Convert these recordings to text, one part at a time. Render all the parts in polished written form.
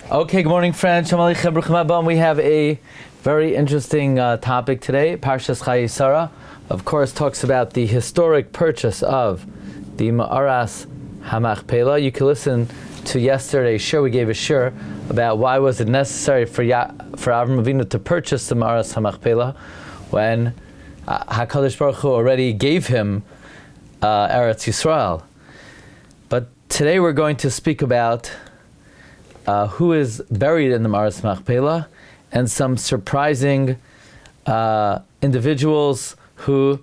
Okay, good morning, friends. Shalom Aleichem, Bruchim Haba. We have a very interesting topic today. Parsha Chayei, of course, talks about the historic purchase of the Meoras Hamachpelah. You can listen to yesterday's shiur. We gave a shiur about why was it necessary for Avram Avinu to purchase the Meoras Hamachpelah when HaKadosh Baruch Hu already gave him Eretz Yisrael. But today we're going to speak about who is buried in the Meoras Hamachpelah and some surprising individuals who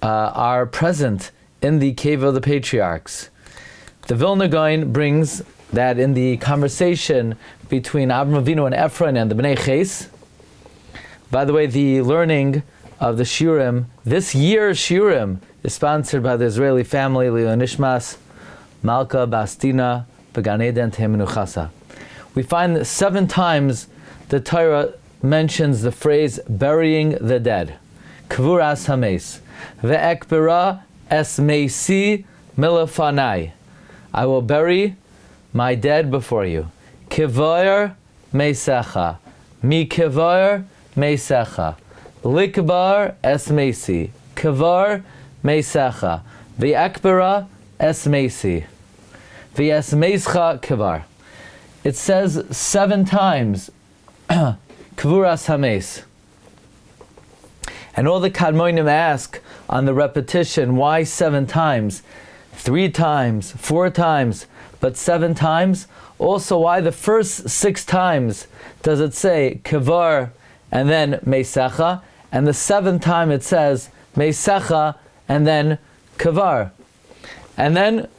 are present in the cave of the patriarchs. The Vilna Gaon brings that in the conversation between Avram Avinu and Ephron and the Bnei Ches. By the way, the learning of the shiurim, this year's shiurim, is sponsored by the Israeli family, Leo Nishmas, Malka, Bastina, Began Eden, Temenuchasa. We find that 7 times the Torah mentions the phrase burying the dead. Kvuras hames. Ve'ekbera es meisi milafanai. I will bury my dead before you. Kivoyer meisecha. Mi kivoyer meisecha. Likbar es meisi. Kivar meisecha. Ve'ekbera es meisi. Ve'es meischa kivar. It says 7 times, Kvuras hames. And all the Kadmonim ask on the repetition, why 7 times? 3 times, 4 times, but 7 times? Also, why the first 6 times does it say Kvar and then Meisecha, and the 7th time it says Meisecha and then Kvar? And then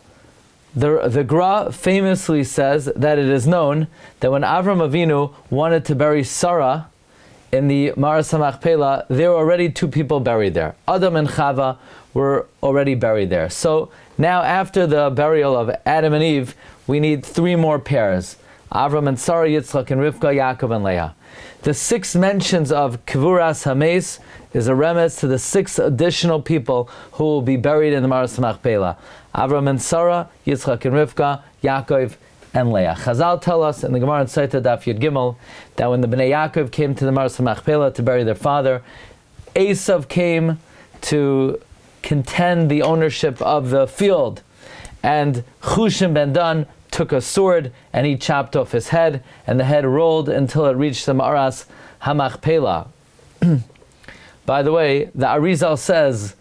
the Gra famously says that it is known that when Avram Avinu wanted to bury Sarah in the Meoras Hamachpelah, there were already 2 people buried there. Adam and Chava were already buried there. So now after the burial of Adam and Eve, we need 3 more pairs. Avram and Sarah, Yitzchak and Rivka, Yaakov and Leah. The 6 mentions of Kvuras Hames is a remez to the 6 additional people who will be buried in the Meoras Hamachpelah. Avram and Sarah, Yitzchak and Rivka, Yaakov and Leah. Chazal tell us in the Gemara in Saita Daf Yud Gimel that when the Bnei Yaakov came to the Meoras Hamachpelah to bury their father, Esav came to contend the ownership of the field, and Chushim ben Dan took a sword and he chopped off his head, and the head rolled until it reached the Meoras Hamachpelah. By the way, the Arizal says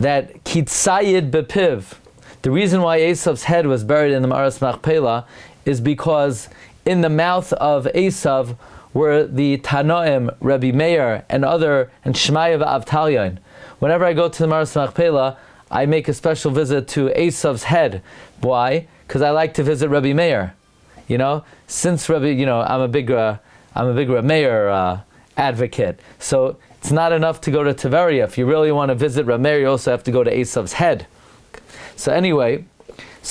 that Kitzayid bepiv, the reason why Esav's head was buried in the Meoras Hamachpelah is because in the mouth of Esav were the Tanoim, Rabbi Meir, and Shmaya v'Avtalyon. Whenever I go to the Meoras Hamachpelah, I make a special visit to Esav's head. Why? Because I like to visit Rabbi Meir. Since Rabbi, I'm a big Rabbi Meir advocate. So it's not enough to go to Tiberia. If you really want to visit Rabbi Meir, you also have to go to Esav's head. So anyway,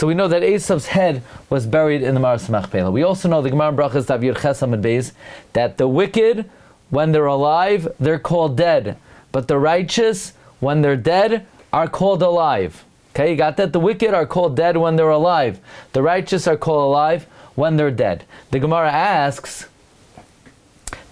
we know that Esav's head was buried in the Meoras Hamachpelah. We also know the Gemara in Brachas Daf Yud Ches Amud Beis that the wicked, when they're alive, they're called dead, but the righteous, when they're dead, are called alive. Okay, you got that? The wicked are called dead when they're alive. The righteous are called alive when they're dead. The Gemara asks,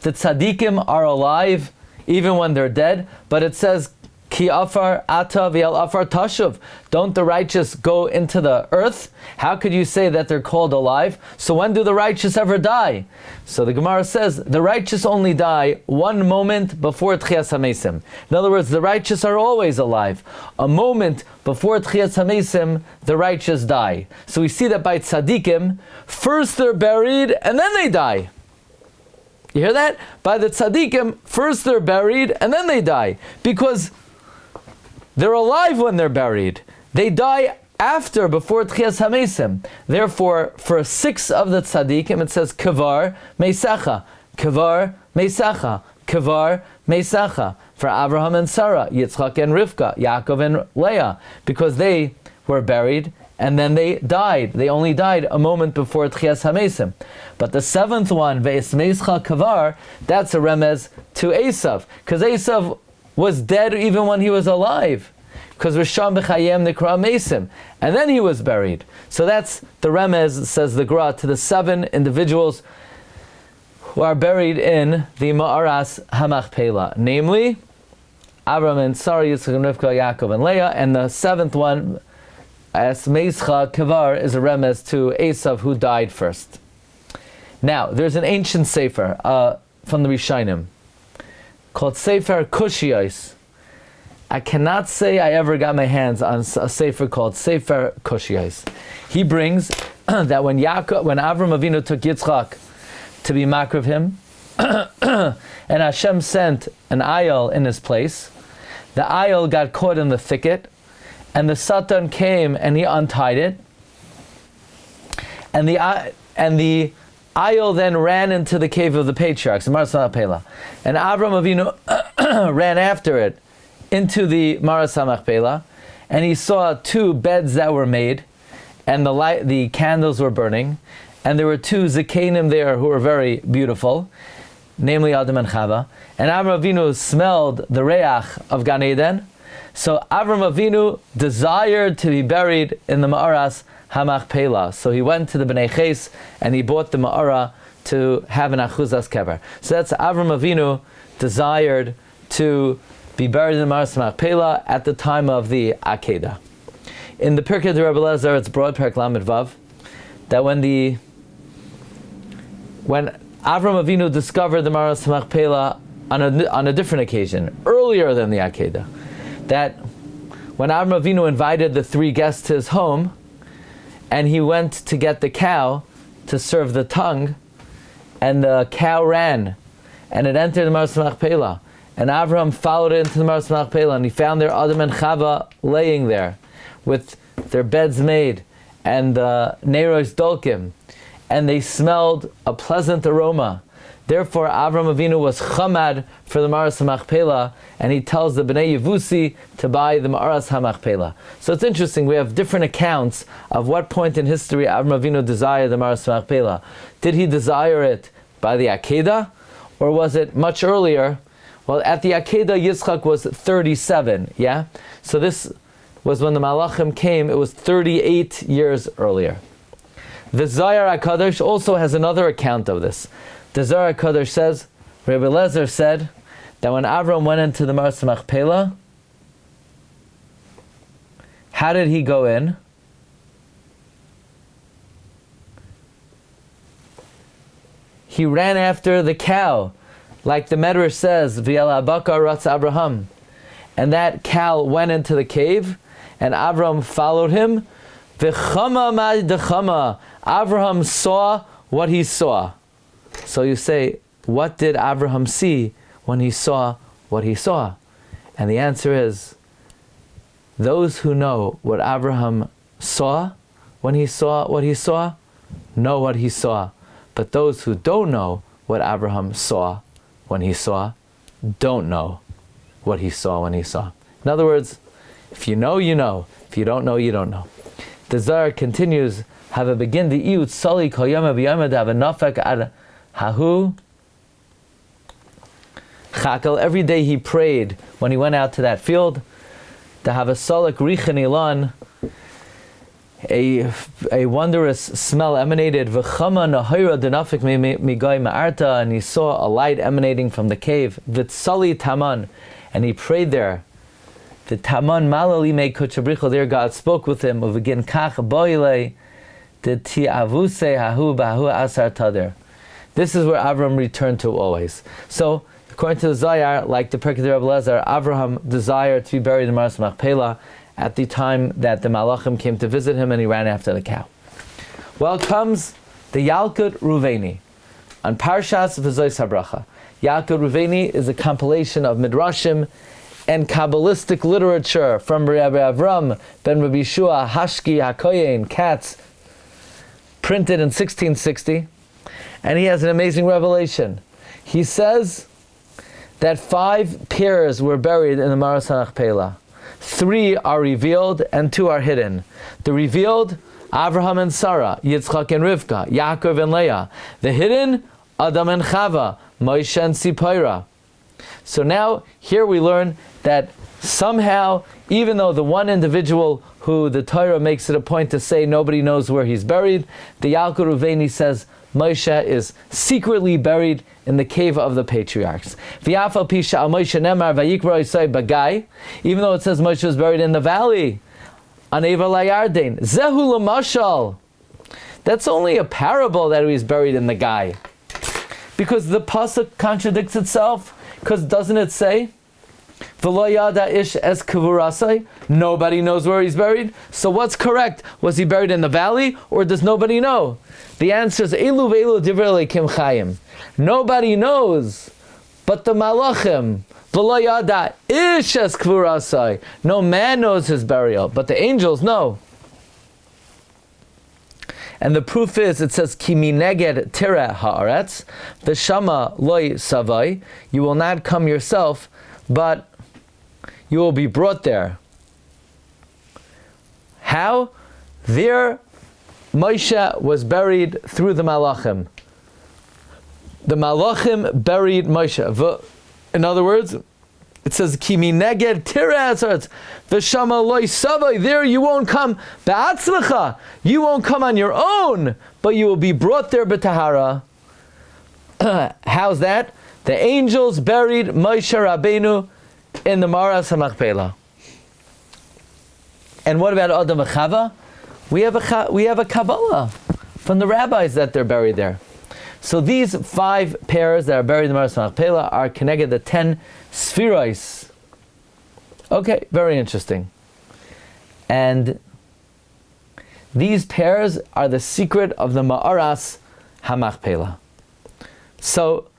the tzaddikim are alive even when they're dead, but it says, Ki afar ata v'al afar tashuv. Don't the righteous go into the earth? How could you say that they're called alive? So when do the righteous ever die? So the Gemara says, the righteous only die 1 moment before Tchias HaMesim. In other words, the righteous are always alive. A moment before Tchias HaMesim, the righteous die. So we see that by tzaddikim, first they're buried and then they die. You hear that? By the tzaddikim, first they're buried and then they die. Because they're alive when they're buried. They die before Tchias HaMesim. Therefore, for 6 of the tzaddikim, it says Kvar Meisecha, Kvar Meisecha, Kvar Meisecha. For Abraham and Sarah, Yitzchak and Rivka, Yaakov and Leah, because they were buried and then they died. They only died a moment before Tchias HaMesim. But the 7th one, Ve'es Meischa Kvar, that's a remez to Esav, because Esav was dead even when he was alive. because Rishon b'chayem nikra mesim, and then he was buried. So that's the remez, says the Gra, to the 7 individuals who are buried in the Meoras Hamachpelah, namely Avram and Sarah, Yitzchak and Rivka, Yaakov and Leah, and the 7th one, as Meischa Kevar, is a remez to Esav, who died first. Now, there's an ancient sefer from the Rishonim called Sefer Kushiyos. I cannot say I ever got my hands on a sefer called Sefer Kushiyos. He brings that when Avram Avinu took Yitzchak to be makriv him, and Hashem sent an ayil in his place, the ayil got caught in the thicket, and the Satan came and he untied it, and the ayil then ran into the cave of the patriarchs, Hamachpelah, and Avram Avinu ran after it into the Hamachpelah, and he saw 2 beds that were made, and the candles were burning, and there were 2 zakenim there who were very beautiful, namely Adam and Chava, and Avram Avinu smelled the reach of Gan Eden. So Avram Avinu desired to be buried in the Meoras Hamachpelah. So he went to the Bnei Ches and he bought the Meorah to have an achuzas kever. So that's Avram Avinu desired to be buried in the Meoras Hamachpelah at the time of the Akedah. In the Pirkei de Rebbe Lezer, it's brought Perek Lamed Vav, that when Avram Avinu discovered the Meoras Hamachpelah on a different occasion, earlier than the Akedah, that when Avram Avinu invited the 3 guests to his home, and he went to get the cow to serve the tongue, and the cow ran, and it entered the Meoras Hamachpelah, and Avram followed it into the Meoras Hamachpelah, and he found their Adam and Chava laying there, with their beds made, and the Neiros Dolkim, and they smelled a pleasant aroma. Therefore, Avram Avinu was chamad for the Meoras Hamachpelah, and he tells the Bnei Yevusi to buy the Meoras Hamachpelah. So it's interesting, we have different accounts of what point in history Avram Avinu desired the Meoras Hamachpelah. Did he desire it by the Akedah, or was it much earlier? Well, at the Akedah, Yitzchak was 37, yeah? So this was when the Malachim came, it was 38 years earlier. The Zohar HaKadosh also has another account of this. The Zohar HaKadosh says, Rabbi Lezer said, that when Avram went into the Meoras Hamachpelah, how did he go in? He ran after the cow, like the Medrash says, V'yal Abakar Ratz Abraham. And that cow went into the cave, and Avram followed him. V'chama ma'ad dechama. Avraham saw what he saw. So you say, what did Avraham see when he saw what he saw? And the answer is, those who know what Avraham saw when he saw what he saw, know what he saw. But those who don't know what Avraham saw when he saw, don't know what he saw when he saw. In other words, if you know, you know. If you don't know, you don't know. The Zohar continues, have a begin the iut sali kol yom v'yom have a nafek ad hahu chakel. Every day he prayed when he went out to that field to have a salik richin ilan, a wondrous smell emanated. V'chama nahira denafik migai ma'arta, and he saw a light emanating from the cave. V'tsali taman, and he prayed there. The taman malali me kuchabrichel. There God spoke with him. Of again kach boile the tiavuse hahu bahu asar tader. This is where Avram returned to always. So, according to the Zohar, like the Pirkei de Rebbe Lezer, Avraham desired to be buried in Meoras Hamachpelah at the time that the Malachim came to visit him, and he ran after the cow. Well, comes the Yalkut Ruveni on Parshas V'Zois HaBracha. Yalkut Ruveni is a compilation of midrashim and Kabbalistic literature from Rabbi Avram ben Rabbi Shua Hashki HaKoyen Katz, printed in 1660, and he has an amazing revelation. He says that 5 pairs were buried in the Meoras Hamachpelah. 3 are revealed and 2 are hidden. The revealed, Avraham and Sarah, Yitzchak and Rivka, Yaakov and Leah. The hidden, Adam and Chava, Moshe and Sipora. So now, here we learn that somehow, even though the one individual who the Torah makes it a point to say nobody knows where he's buried, the Yalkut Reuveni says Moshe is secretly buried in the cave of the patriarchs. Even though it says Moshe was buried in the valley, on Eva Layarden, Zehu Lamashal. That's only a parable that he's buried in the guy. Because the pasuk contradicts itself. Because doesn't it say, V'lo yada ish es kavurasai? Nobody knows where he's buried. So what's correct? Was he buried in the valley, or does nobody know? The answer is Elu ve'elu divrei Elokim chayim. Nobody knows, but the malachim. V'lo yada ish es kavurasai. No man knows his burial, but the angels know. And the proof is, it says, Ki mineged tira haaretz, v'shama loy savai. You will not come yourself, but you will be brought there. How? There, Moshe was buried through the Malachim. The Malachim buried Moshe. In other words, it says, Ki mineged tira haaretz, v'shama loy savai. There you won't come ba'atzmacha. You won't come on your own, but you will be brought there b'tahara. How's that? The angels buried Moshe Rabbeinu in the Meoras Hamachpelah. And what about Adam and Chava? We have a Kabbalah from the rabbis that they're buried there. So these 5 pairs that are buried in the Meoras Hamachpelah are connected to 10 spherois. Okay, very interesting. And these pairs are the secret of the Meoras Hamachpelah. So,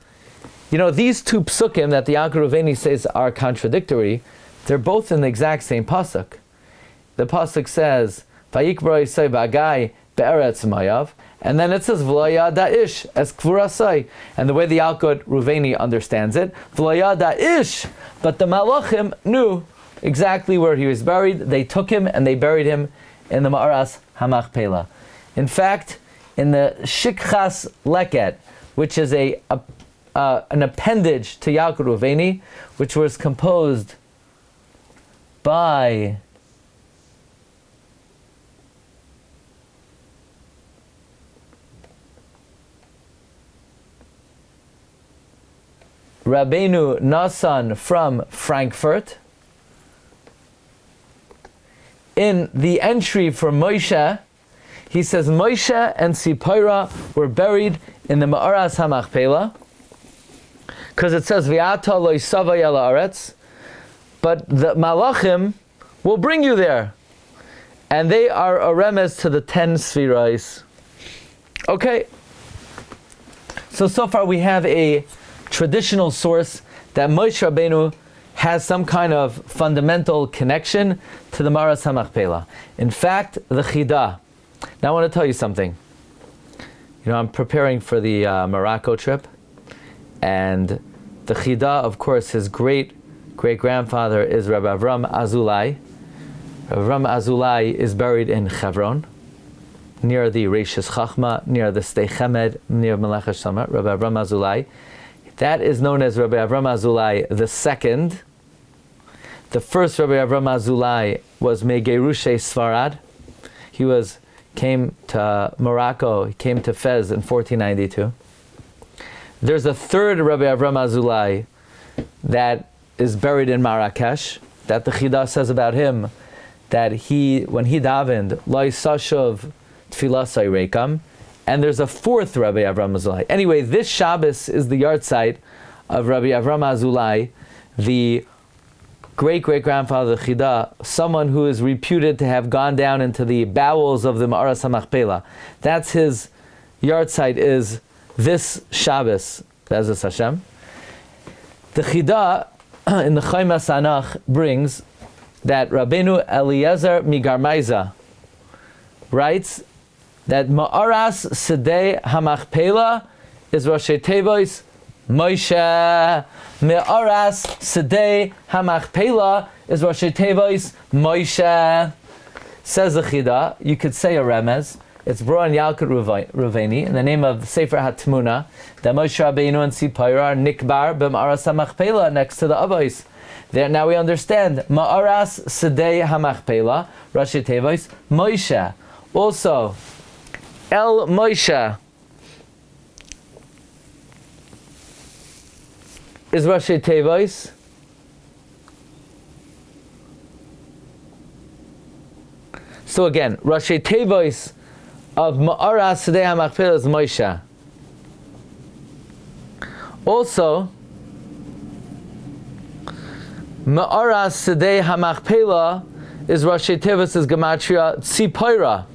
these 2 psukim that the Yalkut Reuveni says are contradictory, they're both in the exact same pasuk. The pasuk says, Vayikbro Yisai B'agai Be'eretz Mayav, and then it says, V'lo yada ish es kvurasai. And the way the Yalkut Reuveni understands it, V'lo yada ish, but the Malachim knew exactly where he was buried. They took him and they buried him in the Meoras Hamachpelah. In fact, in the Shikchas Leket, which is an appendage to Yalkut Reuveni, which was composed by Rabbeinu Nasan from Frankfurt. In the entry for Moshe, he says Moshe and Sipora were buried in the Meoras Hamachpelah, because it says V'ata lo yisavay el haaretz, but the Malachim will bring you there, and they are a remez to the 10 spherois. Okay, so far we have a traditional source that Moshe Rabbeinu has some kind of fundamental connection to the Meoras Hamachpelah. In fact, the Chida. Now I want to tell you something. I'm preparing for the Morocco trip, and the Chida, of course, his great-great-grandfather is Rabbi Avram Azulai. Rabbi Avram Azulai is buried in Hebron, near the Reishis Chachma, near the Stei Chemed, near Melech HaShama, Rabbi Avram Azulai. That is known as Rabbi Avram Azulai the second. The first Rabbi Avram Azulai was Megerushe Sfarad. He came to Morocco, he came to Fez in 1492. There's a third Rabbi Avram Azulai that is buried in Marrakesh, that the Chida says about him, that when he davened, Lo Yisashuv Tfilasai Reikam. And there's a fourth Rabbi Avram Azulai. Anyway, this Shabbos is the yahrzeit of Rabbi Avram Azulai, the great-great-grandfather of the Chida, someone who is reputed to have gone down into the bowels of the Meoras Hamachpelah. That's his yahrzeit, is this Shabbos, Be'ezus Hashem. The Chida in the Chaimas Anach brings that Rabbeinu Eliezer Migarmaiza writes that Meoras Sedei Hamachpelah is Roshei Tevois Moshe. Meoras Sedei Hamachpelah is Roshei Tevois Moshe. Says the Chida, you could say a remez. It's brought in Yalkut Ruveni in the name of Sefer HaTmuna that Moshe Rabbeinu and Sipora are nikbar b'Meoras Hamachpelah next to the Avos. There now we understand Meoras Sedei Hamachpelah Rashi Tevis Moshe. Also El Moshe is Rashi Tevis. So again, Rashi Tevis of Meoras Sedei HaMachpelah is Moshe. Also, Meoras Sedei HaMachpelah is Rashi Tevis is Gematria Tzipora.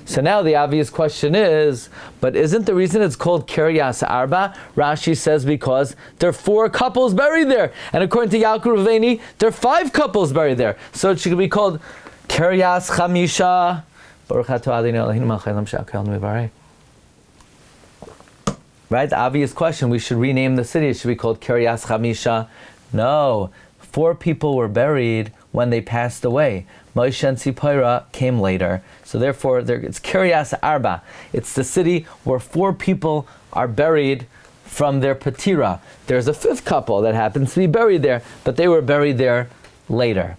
So now the obvious question is, but isn't the reason it's called Kiriath Arba? Rashi says because there are 4 couples buried there. And according to Yalkut Ruveni, there are 5 couples buried there. So it should be called Kiriath Chamisha. Right? The obvious question, we should rename the city. It should be called Kiriath Chamisha. No. 4 people were buried when they passed away. Moshe and Sipora came later. So therefore, it's Kiriath Arba. It's the city where 4 people are buried from their patira. There's a 5th couple that happens to be buried there, but they were buried there later.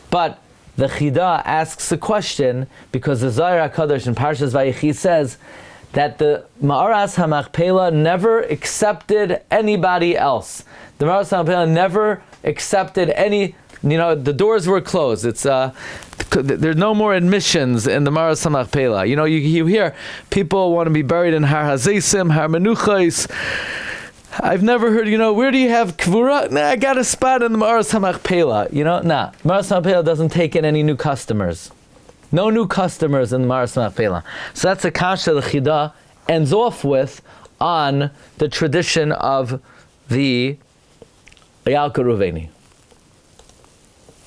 But the Chida asks a question because the Zohar HaKadosh in Parshas Vayechi says that the Meoras HaMachpelah never accepted anybody else. The Meoras HaMachpelah never accepted any. The doors were closed. It's there's no more admissions in the Meoras HaMachpelah. You hear people want to be buried in Har Hazesim, Har Menuchos. I've never heard, where do you have Kvura? Nah, I got a spot in the Meoras HaMachpelah. Nah. Meoras HaMachpelah doesn't take in any new customers. No new customers in the Meoras HaMachpelah. So that's a kasha the Chida ends off with on the tradition of the Yalkut Ruveni.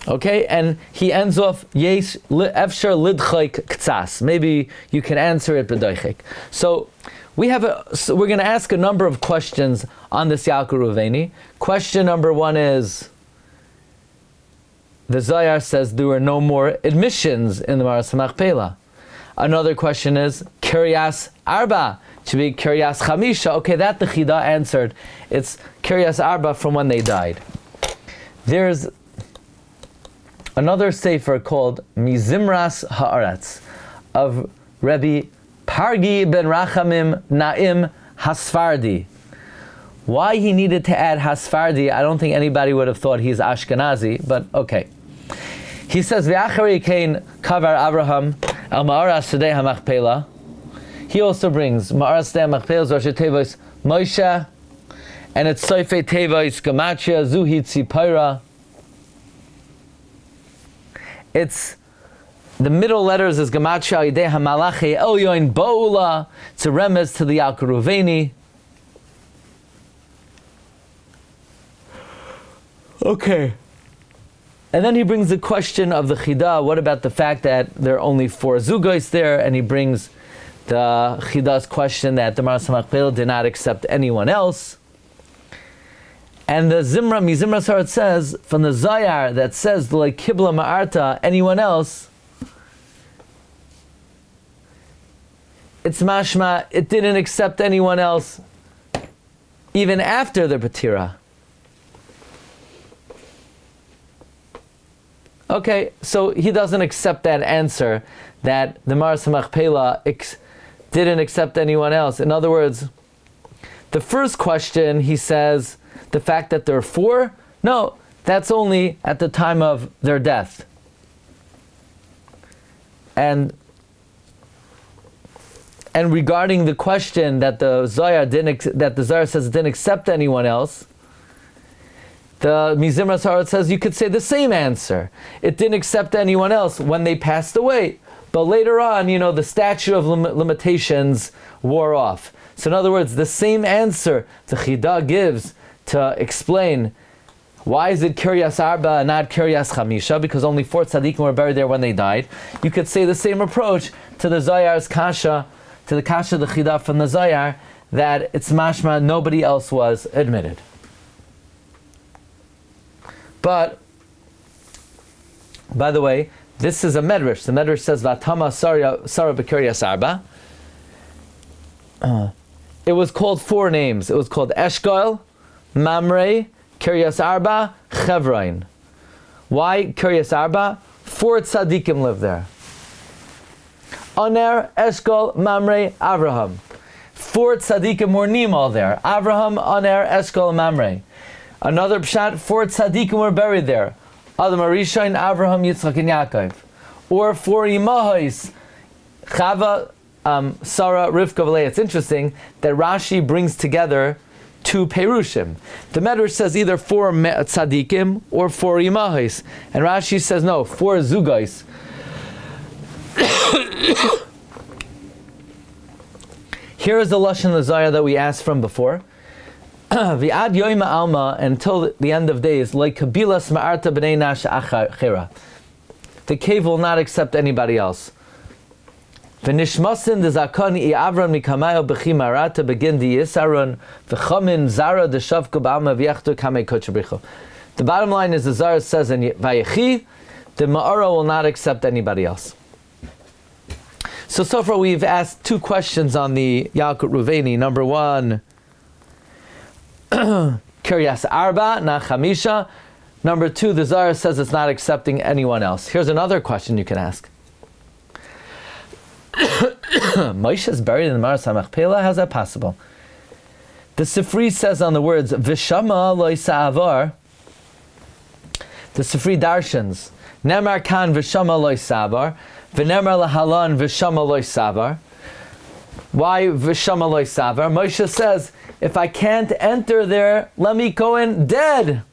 Okay, and he ends off Yesh Efshar Lidchayk Ktsas. Maybe you can answer it b'doichik. So we're going to ask a number of questions on this Yalkut Ruveni. Question number 1 is, the Zohar says there were no more admissions in the Meoras HaMachpelah. Another question is Kiriath Arba. It should be Kiriath Chamisha. Okay, that the Chida answered. It's Kiriath Arba from when they died. There's another sefer called Mizimras Haaretz of Rabbi Pargi ben Rachamim Naim Hasfardi. Why he needed to add Hasfardi, I don't think anybody would have thought he's Ashkenazi, but okay. He says, V'achari kein kavar Avraham al Meoras Sedei HaMachpelah. He also brings Meoras Sedei HaMachpelah, Rosh Tevis Moshe, and it's Soifei Tevis Gematria Zuhi Tzipora. It's the middle letters is Gematria Yidei HaMalachi Elyoin Bo'ula. It's a remez to the Yalkut Ruveni. Okay. And then he brings the question of the Chida. What about the fact that there are only 4 zugos there? And he brings the Chida's question that the Meoras HaMachpelah did not accept anyone else. And the Mizimra Sarat says, from the Zayar that says, the like Kibla Ma'arta, anyone else, it's mashma, it didn't accept anyone else even after the Patira. Okay, so he doesn't accept that answer that the Meoras HaMachpelah didn't accept anyone else. In other words, the first question, he says, the fact that there are 4, no, that's only at the time of their death. And regarding the question that the Zohar says didn't accept anyone else, the Mizimra Sarat says you could say the same answer. It didn't accept anyone else when they passed away. But later on, the statute of limitations wore off. So in other words, the same answer the Chida gives to explain why is it Kiriath Arba and not Kiriath Chamisha, because only 4 tzaddikim were buried there when they died. You could say the same approach to the Zohar's kasha, to the kasha the Chida from the Zohar, that it's mashma nobody else was admitted. But, by the way, This is a medrash. The medrash says, Vatama Sarah B'Kiriath Arba. It was called 4 names. It was called Eshkol, Mamre, Kiriath Arba, Chevron. Why Kiriath Arba? 4 tzaddikim live there. Oner, Eshkol, Mamre, Avraham. 4 tzaddikim were nimal there. Avraham, Oner, Eshkol, Mamre. Another pshat, 4 tzaddikim were buried there. Adam Arishain, Avraham, Yitzchak, and Yaakov. Or 4 imahos, Chava, Sarah, Rivka, Leah. It's interesting that Rashi brings together 2 perushim. The Medrash says either 4 tzaddikim or 4 imahos. And Rashi says no, 4 zugais. Here is the Lashon Lazaya that we asked from before. V'ad yoyma alma, until the end of days, like kabilas ma'arta b'nei nash achera. The cave will not accept anybody else. V'nishmasin de zakon I avron mikamayo b'chi marata begin di yisaron v'chamin zara de shavku b'alma v'yachtu kamei kochabricho. The bottom line is the Zara says in Vayechi, the Meoras will not accept anybody else. So far we've asked 2 questions on the Yalkut Ruveni. Number 1, Kiriath Arba, not Chamisha. Number 2, the Zara says it's not accepting anyone else. Here's another question you can ask. Moshe is buried in the Meoras Hamachpelah. How's that possible? The Sifri says on the words V'shama lo sa'avar. The Sifri darshans Nemar kan v'shama lo sa'avar. V'nemar lahalan v'shama lo sa'avar. Why v'shama lo sa'avar? Moshe says, if I can't enter there, let me go in dead.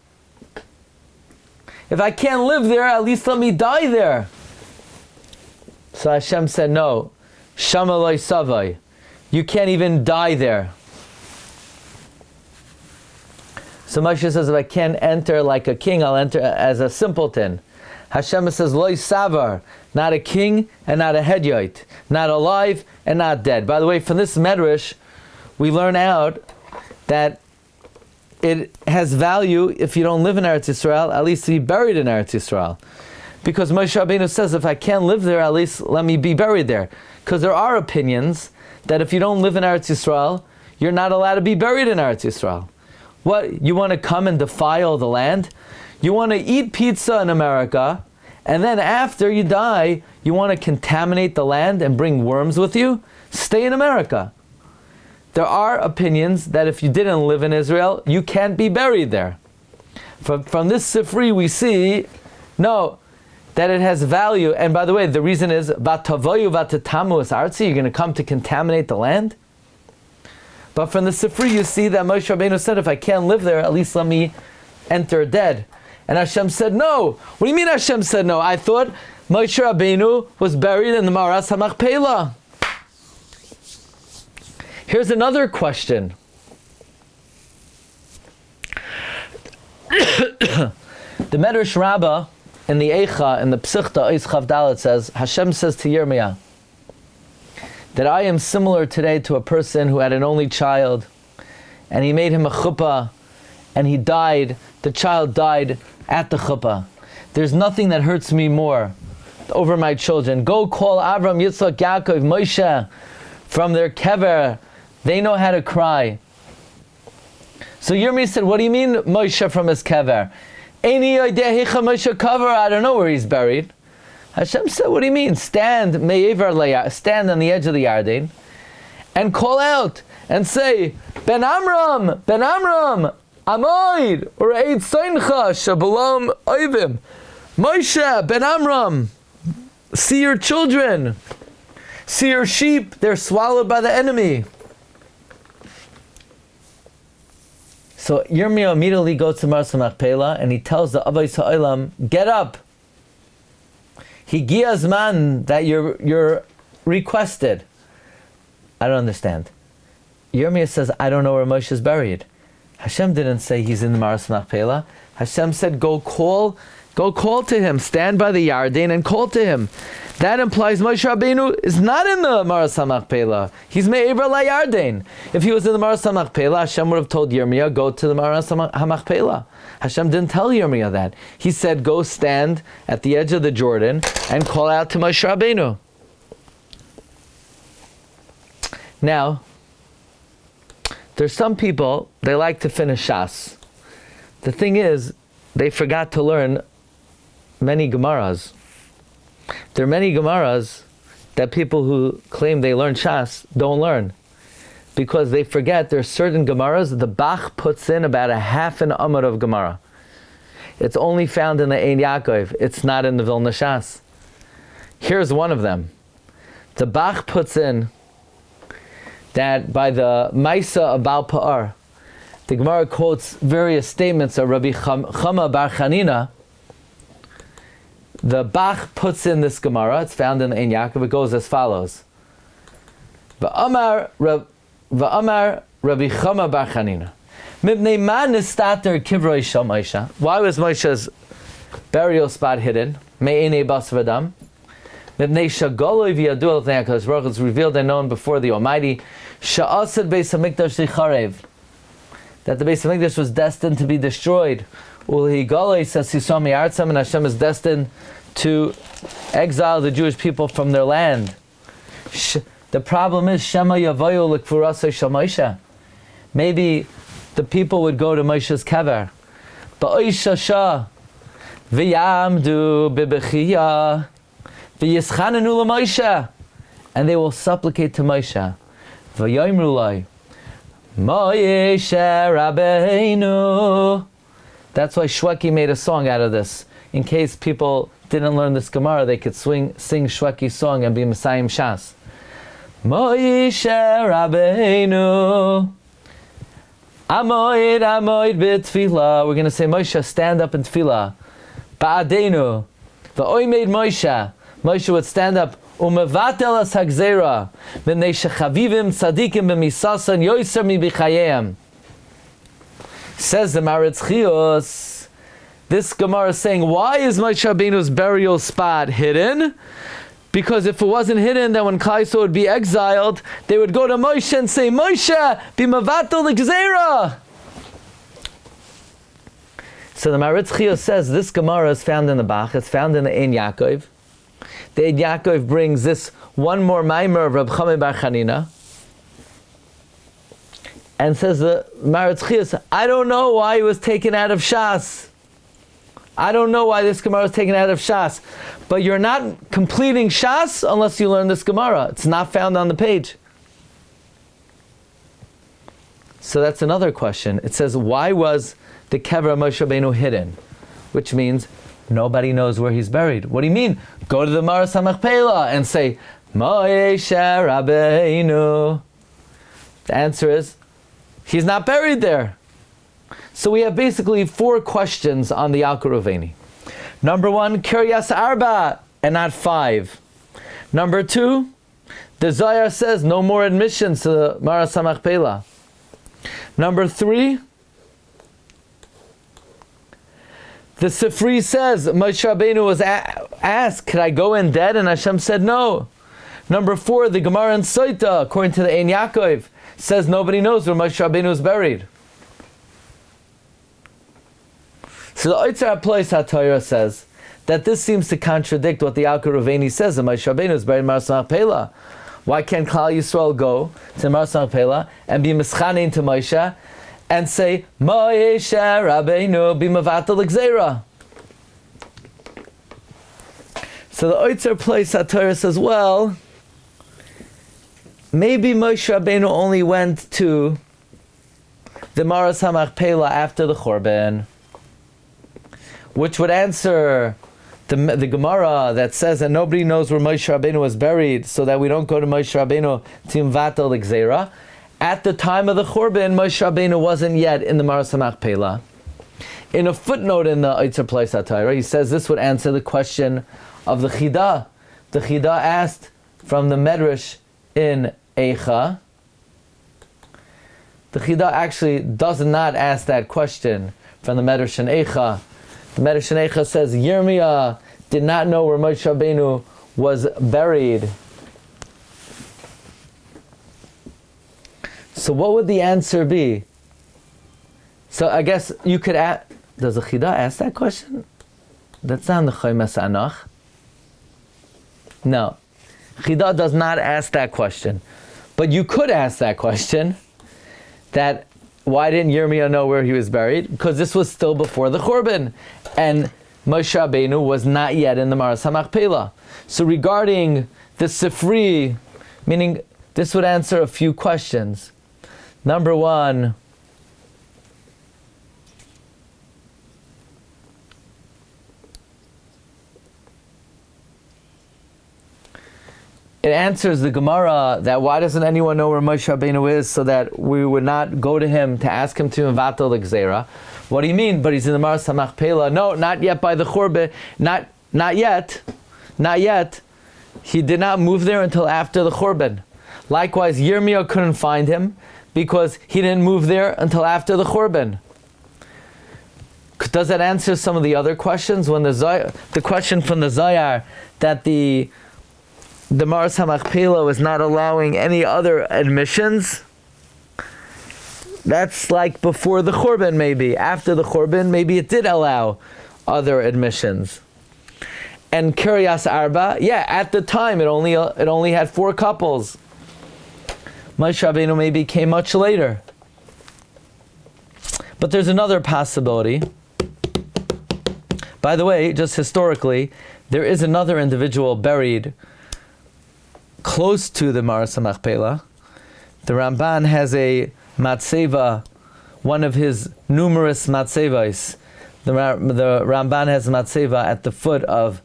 If I can't live there, at least let me die there. So Hashem said, no, shama lo savai. You can't even die there. So Moshe says, if I can't enter like a king, I'll enter as a simpleton. Hashem says, lo savar, not a king and not a hedyot, not alive and not dead. By the way, from this medrash, we learn out that it has value if you don't live in Eretz Yisrael, at least to be buried in Eretz Yisrael. Because Moshe Rabbeinu says, if I can't live there, at least let me be buried there. Because there are opinions that if you don't live in Eretz Yisrael, you're not allowed to be buried in Eretz Yisrael. What, you want to come and defile the land? You want to eat pizza in America, and then after you die, you want to contaminate the land and bring worms with you? Stay in America. There are opinions that if you didn't live in Israel, you can't be buried there. From this Sifri we see, no, that it has value. And by the way, the reason is, Vatavoyu vatatamu es artzi, you're going to come to contaminate the land? But from the Sifri you see that Moshe Rabbeinu said, if I can't live there, at least let me enter dead. And Hashem said no. What do you mean Hashem said no? I thought Moshe Rabbeinu was buried in the Meoras Hamachpelah. Here's another question. The Medrash Rabbah in the Eicha, in the Psichta, Eis Chav Dalet says, Hashem says to Yirmiyah, that I am similar today to a person who had an only child, and he made him a chuppah, and he died, the child died at the chuppah. There's nothing that hurts me more over my children. Go call Avram, Yitzchak, Yaakov, Moshe from their kever. They know how to cry. So Yirmiyah said, what do you mean Moshe from his kever? Eini yodeh hicha Moshe cover, I don't know where he's buried. Hashem said, what do you mean? Stand on the edge of the Yarden and call out and say, Ben Amram, Amoid, or Eid Seincha, Shabalam Oivim. Moshe, Ben Amram, see your children, see your sheep, they're swallowed by the enemy. So Yirmiyah immediately goes to Meoras Hamachpelah and he tells the Avos Ha'olam, get up. Higia Zman, that you're requested. I don't understand. Yirmiyah says, I don't know where Moshe is buried. Hashem didn't say he's in the Meoras Hamachpelah. Hashem said, go call to him. Stand by the Yarden and call to him. that implies Moshe Rabbeinu is not in the Meoras Hamachpelah. He's Me'ever LaYarden. If he was in the Meoras Hamachpelah, Hashem would have told Yirmiyah, go to the Meoras Hamachpelah. Hashem didn't tell Yirmiyah that. He said, go stand at the edge of the Jordan and call out to Moshe Rabbeinu. Now, there's some people, they like to finish Shas. The thing is, they forgot to learn many Gemaras. There are many Gemaras that people who claim they learn Shas don't learn, because they forget there are certain Gemaras the Bach puts in about a half an Amud of Gemara. It's only found in the Ein Yaakov. It's not in the Vilna Shas. Here's one of them. The Bach puts in that by the Maisa of Baal Pa'ar, the Gemara quotes various statements of Rabbi Chama Bar Chanina. The Bach puts in this Gemara. It's found in the Ein Yaakov. It goes as follows: Va'amar Rabbi Chama Bar Chanina, Mibnei ma nistater kivroi shel Moshe. Why was Moshe's burial spot hidden? Me'enei bas v'adam. Mibnei shagoloi v'yadu al pnei HaKadosh Baruch Hu. It's revealed and known before the Almighty. Sha'asad Beis HaMikdash licharev. That the Beis HaMikdash was destined to be destroyed. Ulhigoloi says Yisrael mi'artzam, and Hashem is destined to exile the Jewish people from their land. The problem is Shema Yavayu L'Kfurasei Shel Moshe. Maybe the people would go to Moshe's kever. Ba'oishasha v'yamdu b'bechiyah v'yischanenu l'Moshe, and they will supplicate to Moshe. V'yoimru lai Moshe Rabbeinu. That's why Shweki made a song out of this. In case people didn't learn this Gemara, they could sing Shweki's song and be Messiah Shas. Moshe Rabbeinu Amoid b'tfilah. We're going to say, Moshe, stand up in tfilah. Ba'adenu. V'oi made Moshe. Moshe would stand up. Umevatel as hagzera. B'nei shechavivim tzadikim b'misasan yoyser mi b'chayem. Says the Maritz Chios. This Gemara is saying, why is Moshe Rabbeinu's burial spot hidden? Because if it wasn't hidden, then when Klal Yisrael would be exiled, they would go to Moshe and say, Moshe, b'mavatel l'gzeira. So the Maritz Chios says, this Gemara is found in the Bach, it's found in the Ein Yaakov. The Ein Yaakov brings this one more maimer of Reb Chama Bar Chanina, and says the Maritz Chios, I don't know why he was taken out of Shas. I don't know why this Gemara was taken out of Shas. But you're not completing Shas unless you learn this Gemara. It's not found on the page. So that's another question. It says, why was the kever of Moshe Rabbeinu hidden? Which means nobody knows where he's buried. What do you mean? Go to the Meoras Hamachpelah and say, Moshe Rabbeinu. The answer is, he's not buried there. So we have basically 4 questions on the Al Kuruveni. Number 1, Kiriath Arba, and not 5. Number 2, the Zohar says no more admissions to the Meoras Hamachpelah. Number 3, the Sifri says Moshe Rabbeinu was asked, could I go in dead? And Hashem said no. Number 4, the Gemara in Soita, according to the Ein Yaakov, says nobody knows where Moshe Rabbeinu is buried. So the Oitzer HaPlois HaTorah says that this seems to contradict what the Al Kuruveni says that Moshe Rabbeinu is buried in Meoras Hamachpelah. Why can't Klal Yisrael go to Meoras Hamachpelah and be mischanein to Moshe and say, Moshe Rabbeinu b'mavatel l'gzeira? So the Oitzer HaPlois HaTorah says, well, maybe Moshe Rabbeinu only went to the Meoras Hamachpelah after the Chorban, which would answer the Gemara that says that nobody knows where Moshe Rabbeinu was buried, so that we don't go to Moshe Rabbeinu to Mvatel l'gzeira. At the time of the Chorban, Moshe Rabbeinu wasn't yet in the Meoras Hamachpelah. In a footnote in the Oitzer HaPlois HaTorah, he says this would answer the question of the Chidah. The Chidah asked from the Medrash in Eicha. The Chidah actually does not ask that question from the Medrash in Eicha. The Medrash in Eicha says Yirmiyah did not know where Moshe Rabbeinu was buried. So what would the answer be? So I guess you could ask, does the Chida ask that question? That's not the Choymas Anach. No. Chida does not ask that question. But you could ask that question, that why didn't Yirmiyah know where he was buried? Because this was still before the Churban. And Moshe Rabbeinu was not yet in the Meoras Hamachpelah. So regarding the Sifri, meaning this would answer a few questions. Number one, it answers the Gemara that why doesn't anyone know where Moshe Rabbeinu is, so that we would not go to him to ask him to mevatel the Gzeira. What do you mean? But he's in the Meoras Hamachpelah. No, not yet by the Churban. Not yet. He did not move there until after the Churban. Likewise, Yirmiyah couldn't find him because he didn't move there until after the Churban. Does that answer some of the other questions? When the question from the Zayar that the Meoras Hamachpelah was not allowing any other admissions, that's like before the Churban maybe. After the Churban, maybe it did allow other admissions. And Kiriath Arba, at the time it only had 4 couples. Moshe Rabbeinu maybe came much later. But there's another possibility. By the way, just historically, there is another individual buried close to the Meoras Hamachpelah. The Ramban has a matzeva, one of his numerous matzevas. The Ramban has a matzeva at the foot of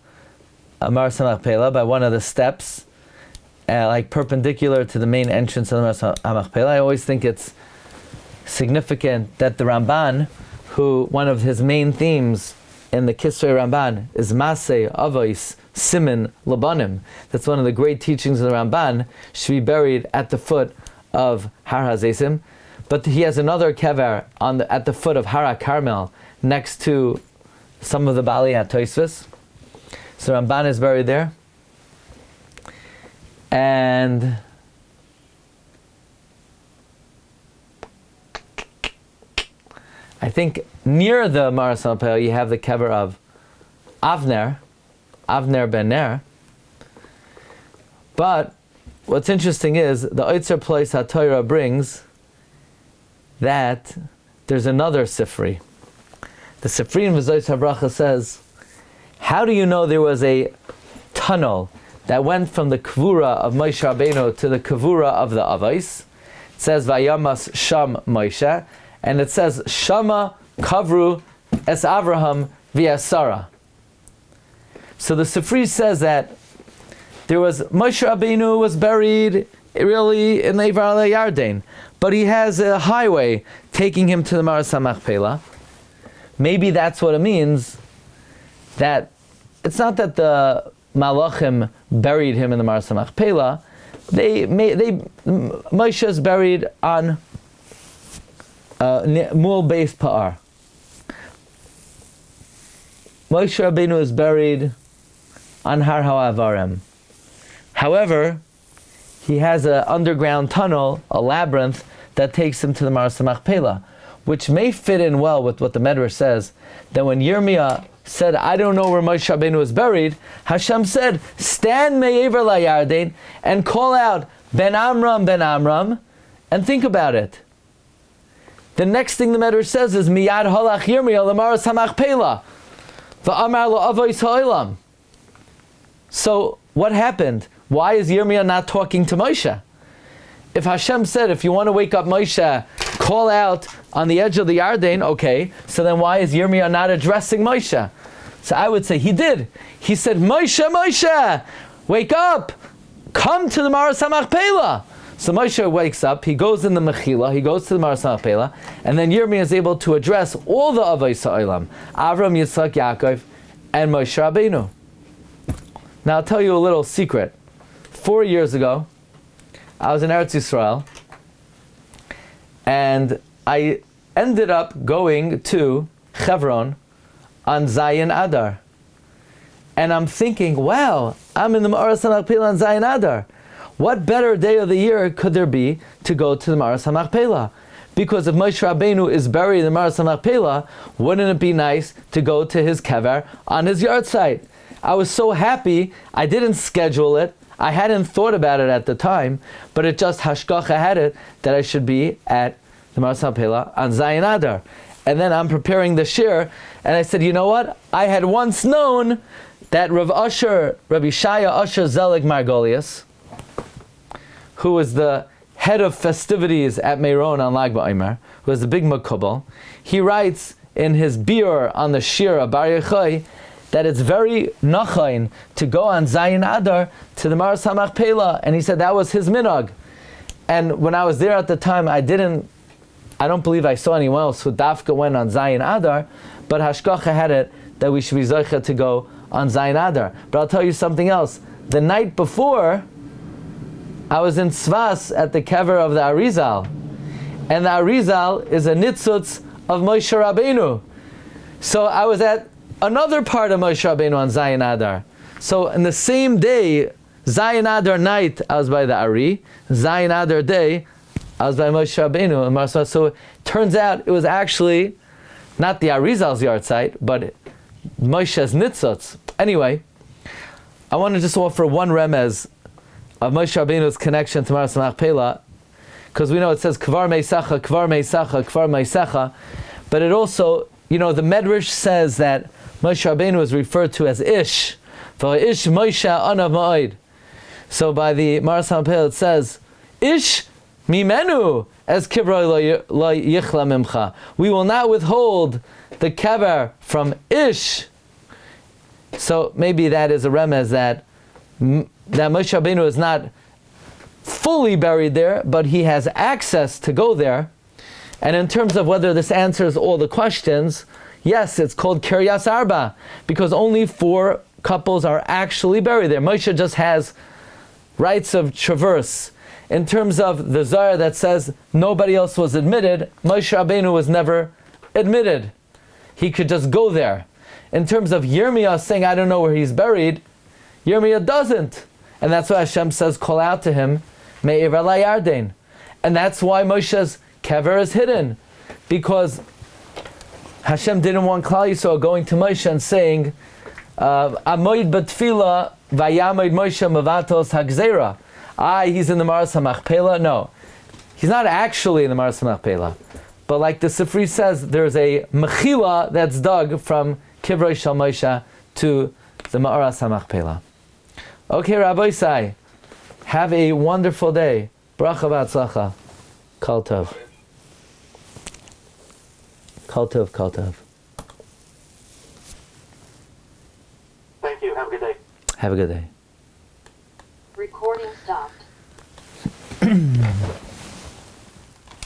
Meoras Hamachpelah by one of the steps, like perpendicular to the main entrance of the Meoras Hamachpelah. I always think it's significant that the Ramban, who one of his main themes in the Kisrei Ramban is Maseh, Avos, Siman, Labanim. That's one of the great teachings of the Ramban, should be buried at the foot of Har HaZeisim. But he has another kever at the foot of Har HaKarmel, next to some of the Bali HaTosfos. So Ramban is buried there. And I think near the Meoras Hamachpelah you have the kever of Avner ben Ner. But what's interesting is the Oitzer place HaTorah brings that there's another Sifri. The Sifri in V'Zois HaBracha says, how do you know there was a tunnel that went from the Kavura of Moshe Rabbeinu to the Kavura of the Avos? It says Vayamas Sham Moshe, and it says Shama Kavru Es Avraham V'Es Sarah. So the Sifri says that there was Moshe Rabbeinu was buried really in the Ivar Yarden, but he has a highway taking him to the Meoras Hamachpelah. Maybe that's what it means. That it's not that the Malachim buried him in the Meoras Hamachpelah. Moshe is buried on Mul Beis Pa'ar. Moshe Rabbeinu is buried on Har HaAvarim. However, he has an underground tunnel, a labyrinth, that takes him to the Meoras Hamachpelah, which may fit in well with what the Medrash says, that when Yirmiyah said, I don't know where Moshe Rabbeinu is buried, Hashem said, stand me'ever la'yarden and call out, Ben Amram, and think about it. The next thing the Medrash says is, Miyad halach Yirmiyah l'Meoras Hamachpelah, v'amar lo'avois ha'olam. So, what happened? Why is Yirmiyah not talking to Moshe? If Hashem said, if you want to wake up Moshe, call out on the edge of the Yarden, okay, so then why is Yirmiyah not addressing Moshe? So I would say he did. He said, Moshe, wake up! Come to the Meoras Hamachpelah! So Moshe wakes up, he goes in the Mechila, he goes to the Meoras Hamachpelah, and then Yirmiyah is able to address all the Avos Ha'olam, Avram, Yitzchak, Yaakov, and Moshe Rabbeinu. Now I'll tell you a little secret. 4 years ago, I was in Eretz Yisrael, and I ended up going to Hebron on Zayin Adar. And I'm thinking, wow, I'm in the Meoras Hamachpelah on Zayin Adar. What better day of the year could there be to go to the Meoras Hamachpelah? Because if Moshe Rabbeinu is buried in the Meoras Hamachpelah, wouldn't it be nice to go to his kever on his yard site? I was so happy, I didn't schedule it, I hadn't thought about it at the time, but it just hashgacha had it that I should be at the Meoras Hamachpelah on Zayin Adar. And then I'm preparing the shiur, and I said, you know what? I had once known that Rabbi Shaya Usher Zelig Margolius, who was the head of festivities at Meiron on Lag BaOmer, who was the big makubal, he writes in his biur on the shiur of Bar Yochai that it's very nachain to go on Zayin Adar to the Meoras Hamachpelah, and he said that was his minhag. And when I was there at the time, I don't believe I saw anyone else who dafka went on Zayin Adar, but hashgacha had it that we should be zocheh to go on Zayin Adar. But I'll tell you something else. The night before, I was in Tzvas at the kever of the Arizal, and the Arizal is a nitzutz of Moshe Rabbeinu. So I was at another part of Moshe Rabbeinu on Zayin Adar. So in the same day, Zayin Adar night, I was by the Ari. Zayin Adar day, I was by Moshe Rabbeinu and Marsa. So it turns out it was actually not the Arizal's yard site, but Moshe's nitzutz. Anyway, I want to just offer one remez of Moshe Rabbeinu's connection to Meoras Hamachpelah, because we know it says Kvar Meisacha, Kvar Meisacha, Kvar Meisacha, but it also, the Medrash says that Moshe Rabbeinu is referred to as Ish, for Ish Moshe Anav Ma'od. So by the Meoras Hamachpelah it says, Ish Mimenu as Kivroi lo yichla mimcha. We will not withhold the kever from Ish. So maybe that is a remez that Moshe Rabbeinu is not fully buried there, but he has access to go there. And in terms of whether this answers all the questions, yes, it's called Kiriath Arba, because only 4 couples are actually buried there. Moshe just has rights of traverse. In terms of the Zohar that says nobody else was admitted, Moshe Rabbeinu was never admitted. He could just go there. In terms of Yirmiyah saying, I don't know where he's buried, Yirmiyah doesn't. And that's why Hashem says, call out to him, Me'ir ala Yarden. And that's why Moshe's kever is hidden. Because Hashem didn't want Klal Yisrael going to Moshe and saying, Amoid b'tfila vayamoid Moshe mevatos hagzera. He's in the Meoras Hamachpelah. No, he's not actually in the Meoras Hamachpelah. But like the Sifri says, there's a mechila that's dug from Kivroi Shel Moshe to the Meoras Hamachpelah. Okay, Rabbi Sai, have a wonderful day. Bracha v'atzlacha. Kol tov. Kol tov, kol tov. Thank you. Have a good day. Have a good day. Recording stopped.